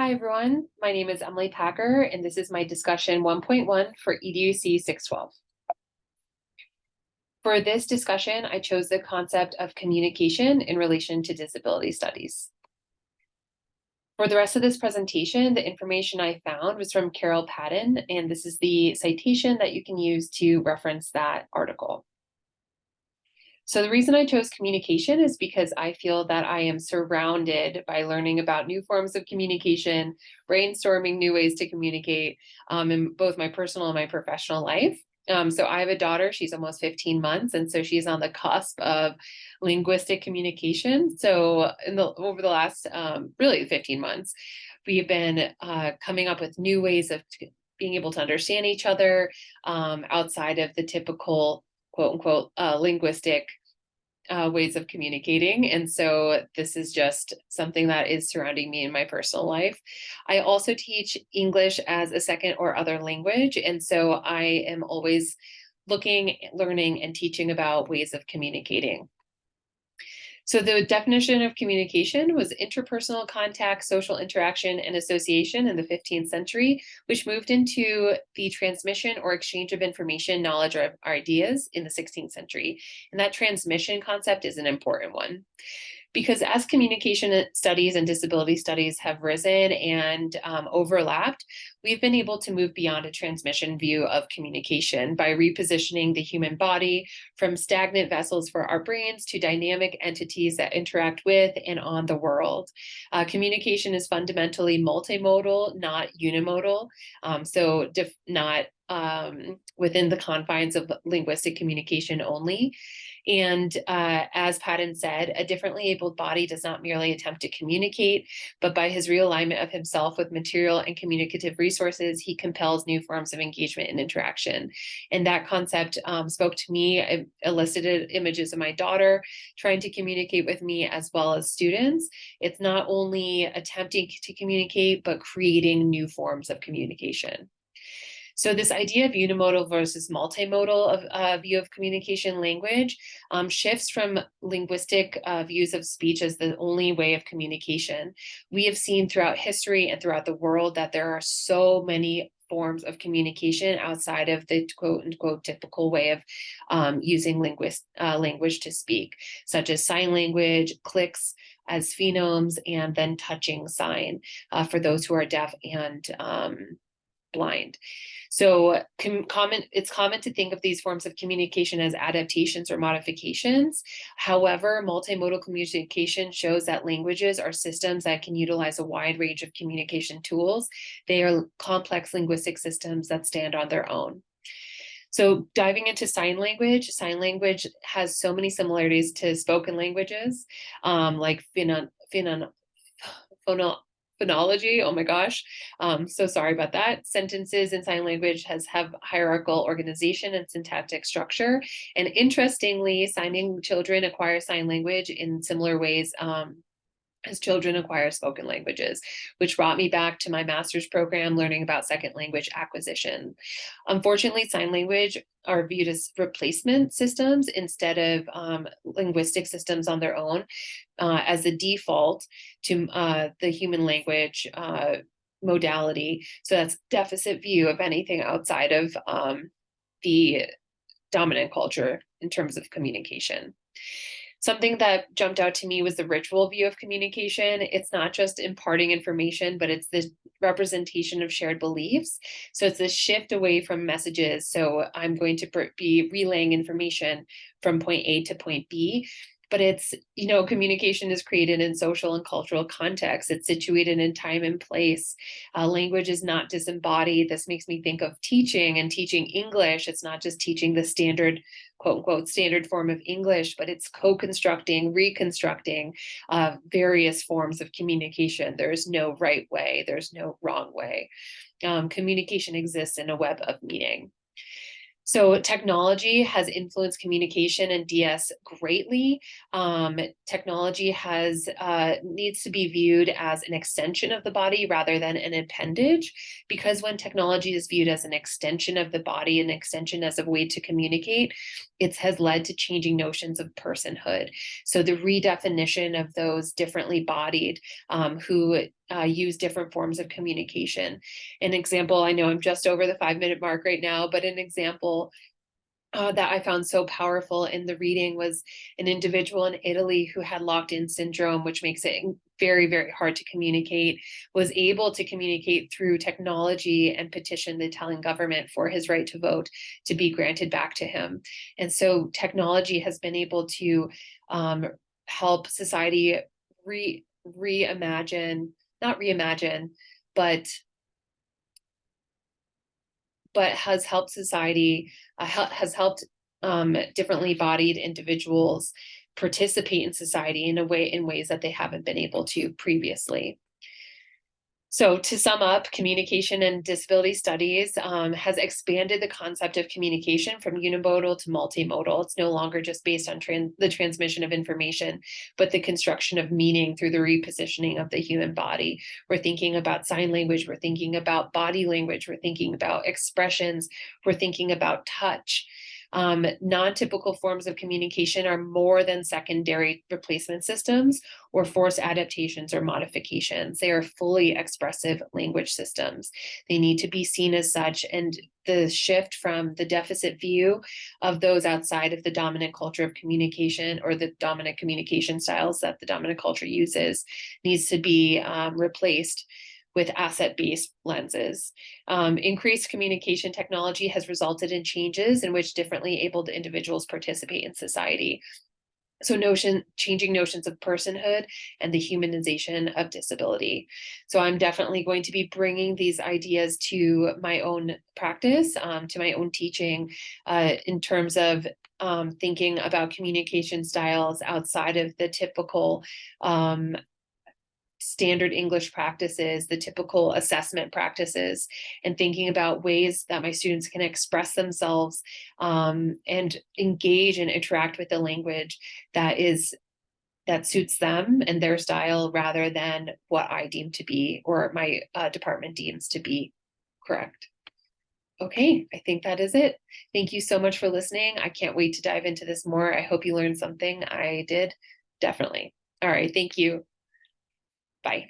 Hi, everyone. My name is Emily Packer, and this is my discussion 1.1 for EDUC 612. For this discussion, I chose the concept of communication in relation to disability studies. For the rest of this presentation, the information I found was from Carol Patton, and this is the citation that you can use to reference that article. So the reason I chose communication is because I feel that I am surrounded by learning about new forms of communication, brainstorming new ways to communicate in both my personal and my professional life. So I have a daughter, she's almost 15 months, and so she's on the cusp of linguistic communication. So over the last really 15 months, we've been coming up with new ways of being able to understand each other outside of the typical quote unquote linguistic ways of communicating. And so this is just something that is surrounding me in my personal life. I also teach English as a second or other language. And so I am always looking, learning, and teaching about ways of communicating. So the definition of communication was interpersonal contact, social interaction, and association in the 15th century, which moved into the transmission or exchange of information, knowledge, or ideas in the 16th century. And that transmission concept is an important one. Because as communication studies and disability studies have risen and overlapped, we've been able to move beyond a transmission view of communication by repositioning the human body from stagnant vessels for our brains to dynamic entities that interact with and on the world. Communication is fundamentally multimodal, not unimodal, not within the confines of linguistic communication only. And as Patton said, a differently abled body does not merely attempt to communicate, but by his realignment of himself with material and communicative resources, he compels new forms of engagement and interaction. And that concept spoke to me. It elicited images of my daughter trying to communicate with me as well as students. It's not only attempting to communicate, but creating new forms of communication. So this idea of unimodal versus multimodal view of communication language shifts from linguistic views of speech as the only way of communication. We have seen throughout history and throughout the world that there are so many forms of communication outside of the quote unquote typical way of using language to speak, such as sign language, clicks as phonemes, and then touching sign for those who are deaf and blind. So it's common to think of these forms of communication as adaptations or modifications. However, multimodal communication shows that languages are systems that can utilize a wide range of communication tools. They are complex linguistic systems that stand on their own. So diving into sign language has so many similarities to spoken languages, like phonology. Oh my gosh. So sorry about that. Sentences in sign language have hierarchical organization and syntactic structure. And interestingly, signing children acquire sign language in similar ways as children acquire spoken languages, which brought me back to my master's program learning about second language acquisition. Unfortunately, sign language are viewed as replacement systems instead of linguistic systems on their own as the default to the human language modality. So that's deficit view of anything outside of the dominant culture in terms of communication. Something that jumped out to me was the ritual view of communication. It's not just imparting information, but it's the representation of shared beliefs. So it's this shift away from messages. So I'm going to be relaying information from point A to point B. But it's, communication is created in social and cultural context. It's situated in time and place. Language is not disembodied. This makes me think of teaching and teaching English. It's not just teaching the standard, quote unquote, standard form of English, but it's co-constructing, reconstructing various forms of communication. There's no right way. There's no wrong way. Communication exists in a web of meaning. So technology has influenced communication and DS greatly. Technology needs to be viewed as an extension of the body rather than an appendage, because when technology is viewed as an extension of the body, an extension as a way to communicate, it has led to changing notions of personhood. So the redefinition of those differently bodied who use different forms of communication. An example, I know I'm just over the 5-minute mark right now, but an example that I found so powerful in the reading was an individual in Italy who had locked-in syndrome, which makes it very, very hard to communicate, was able to communicate through technology and petition the Italian government for his right to vote to be granted back to him. And so technology has been able to help society reimagine, not reimagine, but has helped society, has helped differently bodied individuals participate in society in ways that they haven't been able to previously. So to sum up, communication and disability studies has expanded the concept of communication from unimodal to multimodal. It's no longer just based on the transmission of information, but the construction of meaning through the repositioning of the human body. We're thinking about sign language, we're thinking about body language, we're thinking about expressions, we're thinking about touch. Non-typical forms of communication are more than secondary replacement systems or forced adaptations or modifications. They are fully expressive language systems. They need to be seen as such, and the shift from the deficit view of those outside of the dominant culture of communication or the dominant communication styles that the dominant culture uses needs to be replaced with asset-based lenses. Increased communication technology has resulted in changes in which differently abled individuals participate in society. So changing notions of personhood and the humanization of disability. So I'm definitely going to be bringing these ideas to my own practice, to my own teaching, in terms of thinking about communication styles outside of the typical standard English practices, the typical assessment practices, and thinking about ways that my students can express themselves and engage and interact with the language that suits them and their style rather than what I deem to be or my department deems to be correct. Okay, I think that is it. Thank you so much for listening. I can't wait to dive into this more. I hope you learned something. I did, definitely. All right, thank you. Bye.